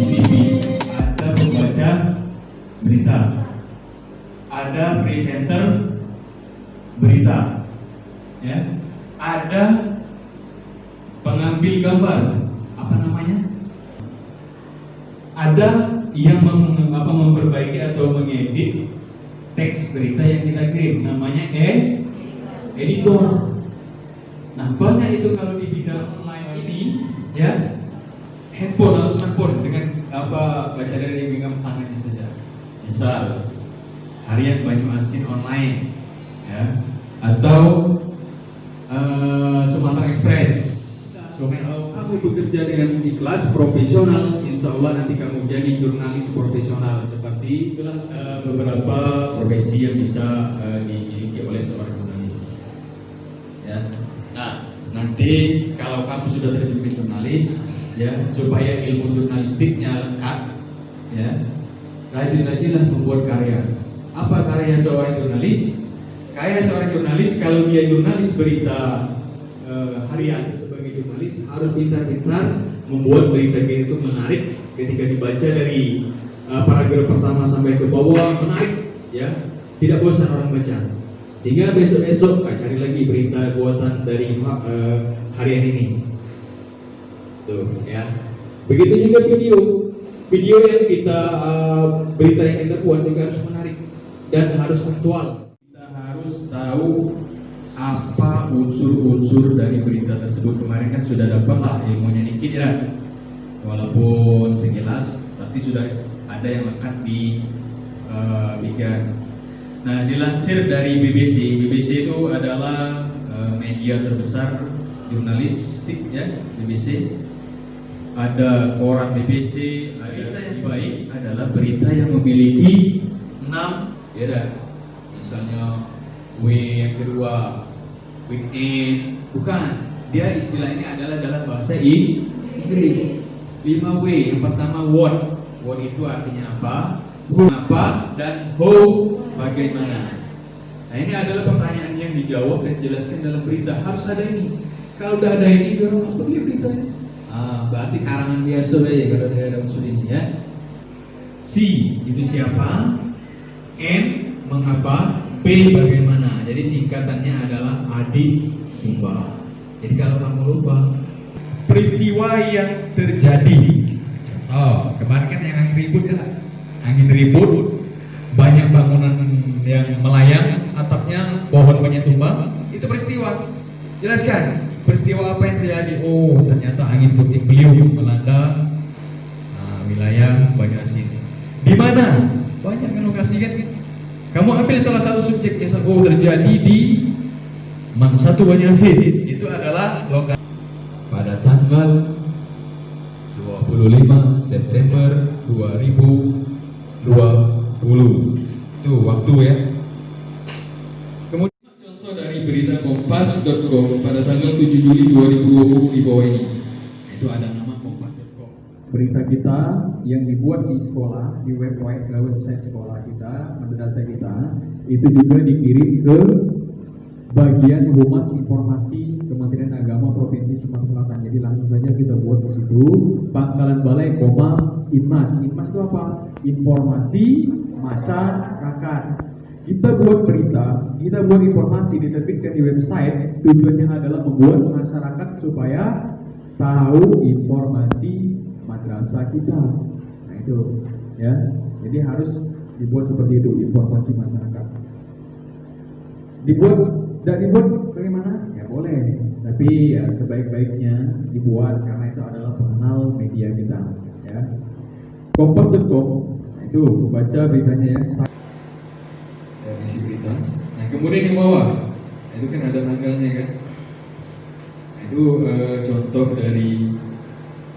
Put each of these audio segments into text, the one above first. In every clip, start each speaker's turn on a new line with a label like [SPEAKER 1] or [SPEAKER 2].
[SPEAKER 1] TV, ada pembaca berita, ada presenter berita, ya, ada pengambil gambar, apa namanya? Ada yang memperbaiki atau mengedit teks berita yang kita kirim, namanya editor. Nah, banyak itu kalau di bidang online ini, ya, handphone atau smartphone dengan baca dari genggam tangannya saja. Misal harian Banyuasin online, ya, atau Sumatera Express. Kalau kamu bekerja dengan ikhlas, profesional, insya Allah nanti kamu jadi jurnalis profesional. Seperti itulah beberapa profesi yang bisa dimiliki oleh seorang jurnalis. Ya. Nah, nanti kalau kamu sudah terjun jurnalis, ya, supaya ilmu jurnalistiknya lengkap, ya, rajin-rajinlah membuat karya. Apa karya seorang jurnalis? Karya seorang jurnalis, kalau dia jurnalis berita harian, sebagai jurnalis harus pintar-pintar membuat berita itu menarik. Ketika dibaca dari paragraf pertama sampai ke bawah menarik, ya, tidak bosan orang baca. Sehingga besok-besok cari lagi berita buatan dari harian ini. Tuh, ya. Begitu juga video yang kita berita yang kita buat juga harus menarik dan harus aktual. Kita harus tahu apa unsur-unsur dari berita tersebut. Kemarin kan sudah dapatlah ilmunya dikit, ya, walaupun sekilas pasti sudah ada yang lekat di pikiran. Nah, dilansir dari BBC itu adalah media terbesar jurnalistik, ya, BBC. Ada koran BBC, berita yang baik adalah berita yang memiliki 6, ya, dah. Misalnya W yang kedua, weekend, bukan. Dia istilah ini adalah dalam bahasa Inggris. 5W, yang pertama what. What itu artinya apa? Who, apa, dan how, bagaimana. Nah, ini adalah pertanyaan yang dijawab dan dijelaskan dalam berita. Harus ada ini. Kalau udah ada ini, orang apa dia beritanya? Berarti karangan biasa saja kalau dia ada unsur ini, ya. C itu siapa? M mengapa? P bagaimana? Jadi singkatannya adalah adik Simba. Jadi kalau kamu lupa peristiwa yang terjadi, kemarin kan yang angin ribut, ya, angin ribut, banyak bangunan yang melayang, atapnya pohon banyak tumbang, itu peristiwa. Jelaskan peristiwa apa yang terjadi. Oh, ternyata angin puting beliung melanda wilayah Banyuasin. Di mana? Banyak kan lokasi, kan? Kamu ambil salah satu subjeknya, oh, terjadi di Mang Satu Banyuasin. Itu adalah lokasi pada tanggal 25 September 2020. Itu waktu, ya. Kemudian contoh dari berita kompas.com pada tanggal 7 Juli 2020 di bawah ini. Itu ada nama kompas.com. Berita kita yang dibuat di sekolah, di website sekolah kita, madrasah kita, itu juga dikirim ke bagian Humas Informasi Kementerian Agama Provinsi Sumatera Selatan. Jadi langsung saja kita buat di situ Pangkalan Balai, Inmas. Inmas itu apa? Informasi masyarakat. Kita buat berita, kita buat informasi, diterbitkan di website. Tujuannya adalah membuat masyarakat supaya tahu informasi madrasah kita. Nah, itu, ya. Jadi harus dibuat seperti itu, informasi masyarakat. Tidak dibuat bagaimana? Ya boleh, tapi ya sebaik-baiknya dibuat karena itu adalah pengenal media kita, ya. Kompas.com, nah, itu baca beritanya, ya. Isi berita. Nah, kemudian di bawah, nah, itu kan ada tanggalnya, kan. Nah, itu contoh dari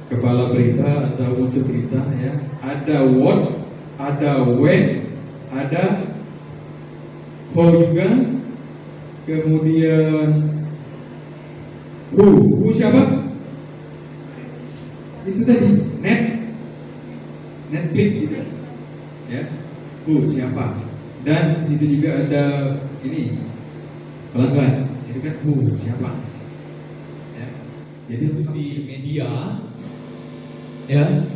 [SPEAKER 1] kepala berita atau unsur berita, ya. Ada what, ada when, ada how juga. Kemudian who siapa? Itu tadi Netflix gitu, ya. Who siapa? Dan di situ juga ada ini pelanggan, itu kan who siapa, ya. Jadi untuk di media, ya,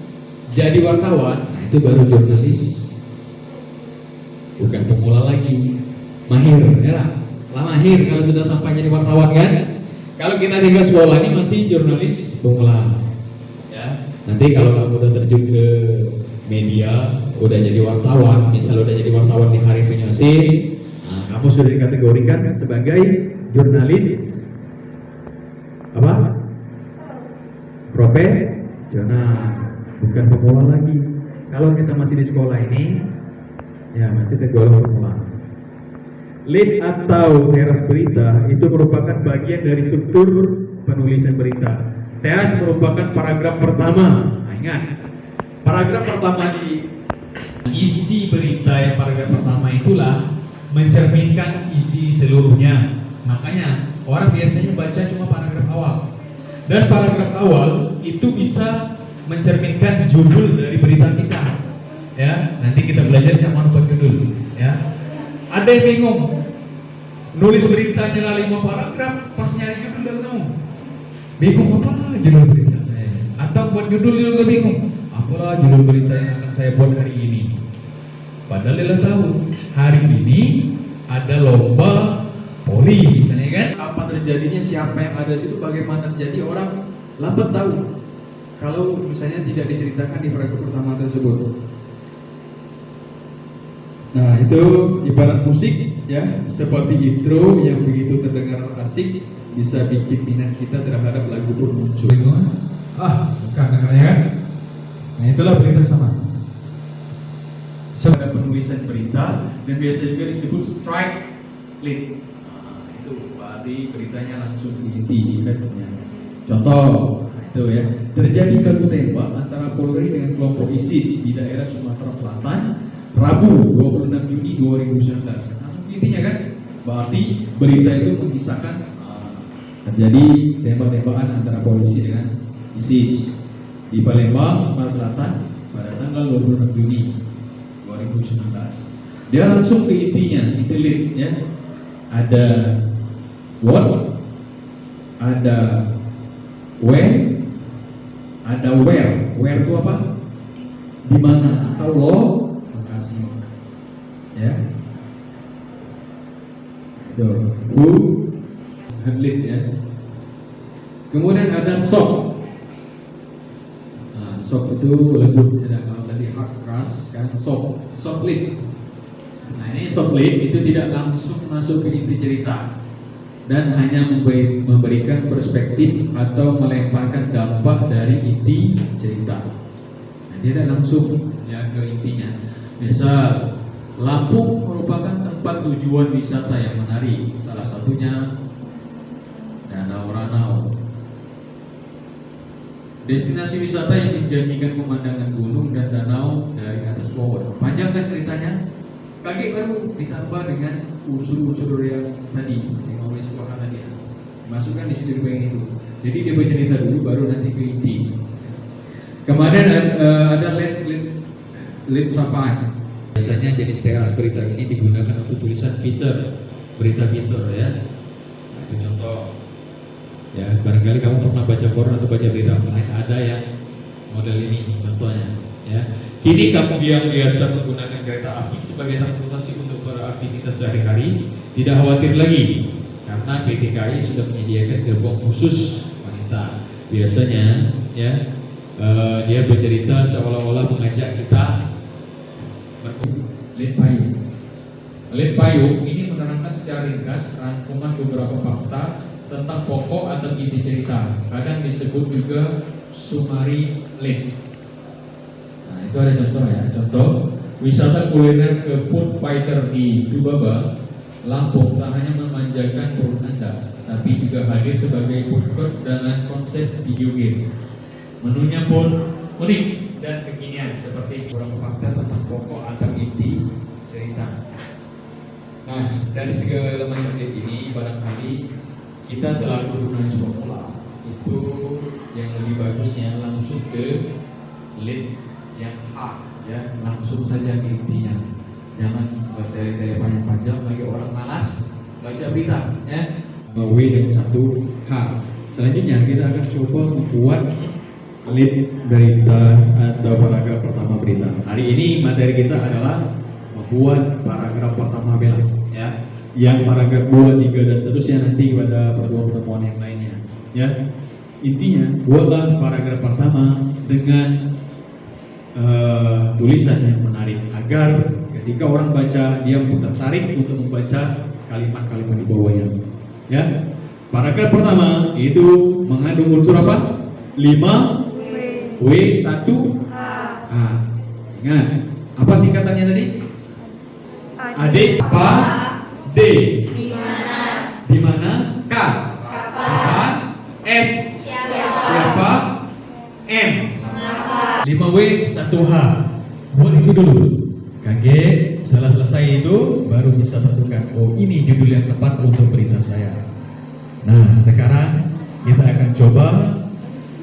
[SPEAKER 1] jadi wartawan, nah itu baru jurnalis, bukan pemula lagi, mahir, ya lah mahir kalau sudah sampai jadi wartawan kan. Kalau kita tinggal sekolah ini masih jurnalis pemula, ya. Nanti kalau kamu udah terjun ke media, udah jadi wartawan, misal udah jadi wartawan di Hari Penyosi, nah, kamu sudah dikategorikan sebagai jurnalis apa? Profesional, bukan pemula lagi. Kalau kita masih di sekolah ini, ya masih tergolong pemula. Lead atau teras berita itu merupakan bagian dari struktur penulisan berita. Teras merupakan paragraf pertama. Nah, ingat, paragraf pertama di isi berita yang paragraf pertama itulah mencerminkan isi seluruhnya. Makanya orang biasanya baca cuma paragraf awal. Dan paragraf awal itu bisa mencerminkan judul dari berita kita. Ya, nanti kita belajar cara buat judul. Ya, ada yang bingung, nulis beritanya 5 paragraf, pas nyari judul dan tahu bingung apa judul berita saya, atau buat judul juga bingung, apalah judul berita yang akan saya buat hari ini. Padahal dia tahu hari ini ada lomba poli, misalnya kan, apa terjadinya, siapa yang ada situ, bagaimana terjadi, orang lambat tahu kalau misalnya tidak diceritakan di paragraf pertama tersebut. Nah, itu ibarat musik ya, seperti intro yang begitu terdengar asik bisa bikin minat kita terhadap lagu pun muncul. Bukan dengarnya kan? Nah, itulah berita sama. Ada penulisan berita dan biasa juga disebut strike lead. Nah, itu berarti beritanya langsung inti kan. Contoh, itu ya, terjadi baku tembak antara Polri dengan kelompok ISIS di daerah Sumatera Selatan Rabu 26 Juni 2019. Langsung intinya kan, berarti berita itu mengisahkan terjadi tembak-tembakan antara polisi dengan ISIS di Palembang, Sumatera Selatan pada tanggal 26 Juni 2019. Dia langsung ke intinya, intilit ya. Ada what, ada when, ada where. Where itu apa? Di mana atau lokasi. Ya. Itu who, lead ya. Kemudian ada soft. Nah, soft itu lembut ya. Kalau tadi hard keras kan soft lead. Nah, ini soft lead itu tidak langsung masuk ke inti cerita dan hanya memberikan perspektif atau melemparkan dampak dari inti cerita. Nah, dia tidak langsung ya ke intinya. Misal Lampung merupakan tempat tujuan wisata yang menarik, salah satunya Danau Ranau. Destinasi wisata yang menjanjikan pemandangan gunung dan danau dari atas pohon. Panjang kan ceritanya? Kaget baru ditambah dengan unsur-unsur yang tadi yang mau disebutkan tadi. Masukkan di sini yang itu. Jadi dia bercerita dulu, baru nanti ke inti. Kemudian ada lead safari. Biasanya jenis teras berita ini digunakan untuk tulisan feature, berita feature ya. Nah, itu contoh. Ya, barangkali kamu pernah baca koran atau baca berita online, ada yang model ini contohnya. Ya. Kini kamu yang biasa menggunakan kereta api sebagai transportasi untuk beraktivitas sehari-hari tidak khawatir lagi karena PT KAI sudah menyediakan gerbong khusus wanita. Biasanya ya dia bercerita seolah-olah mengajak kita lead payung. Lead payung ini menerangkan secara ringkas rangkuman beberapa fakta tentang pokok atau inti cerita. Kadang disebut juga summary lead. Nah, itu ada contoh ya. Contoh, wisata kuliner ke Food Fighter di Tubaba, Lampung tak hanya memanjakan perut Anda, tapi juga hadir sebagai food court dengan konsep video game. Menunya pun unik dan kekinian seperti beberapa fakta tentang pokok atau inti cerita. Nah, dari segala macam lead ini barangkali kita selaku jurnalis pemula itu yang lebih bagusnya langsung ke lead yang A ya, langsung saja ke intinya. Jangan bertele-tele panjang-panjang bagi orang malas baca berita ya. W dan 1H. Selanjutnya kita akan coba membuat lead berita atau paragraf pertama berita. Hari ini materi kita adalah membuat paragraf pertama bela, ya. Yang paragraf 2, 3 dan seterusnya nanti pada pertemuan-pertemuan yang lainnya, ya. Intinya buatlah paragraf pertama dengan tulisan yang menarik agar ketika orang baca dia tertarik untuk membaca kalimat-kalimat di bawahnya, ya. Paragraf pertama itu mengandung unsur apa? 5 W 1 H. Ingat, apa singkatannya tadi? Adik apa? D. Di mana? K. Kapan? S. Siapa? M. 5W 1H. Buat itu dulu. Kaget, setelah selesai itu baru bisa tentukan, oh ini judul yang tepat untuk berita saya. Nah, sekarang kita akan coba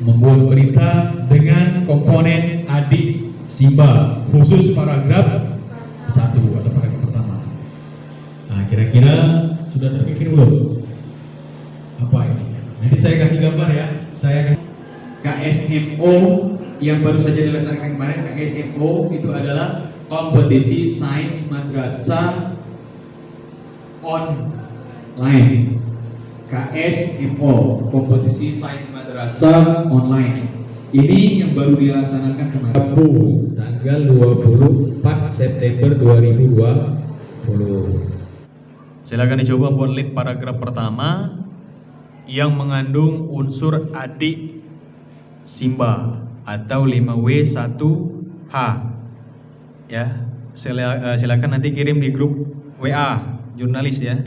[SPEAKER 1] membuat berita dengan komponen adik Simba, khusus paragraf 1 atau paragraf pertama. Nah, kira-kira sudah terpikir belum? Apa ini? Nanti saya kasih gambar ya. Saya kasih KSMO yang baru saja dilaksanakan kemarin. KSMO itu adalah kompetisi sains madrasah online. KSMO, kompetisi sains madrasah online. Ini yang baru dilaksanakan kemarin, tanggal 24 September 2020. Silakan dicoba buat lead paragraf pertama yang mengandung unsur adik Simba atau 5W 1H. Ya, silakan nanti kirim di grup WA jurnalis ya.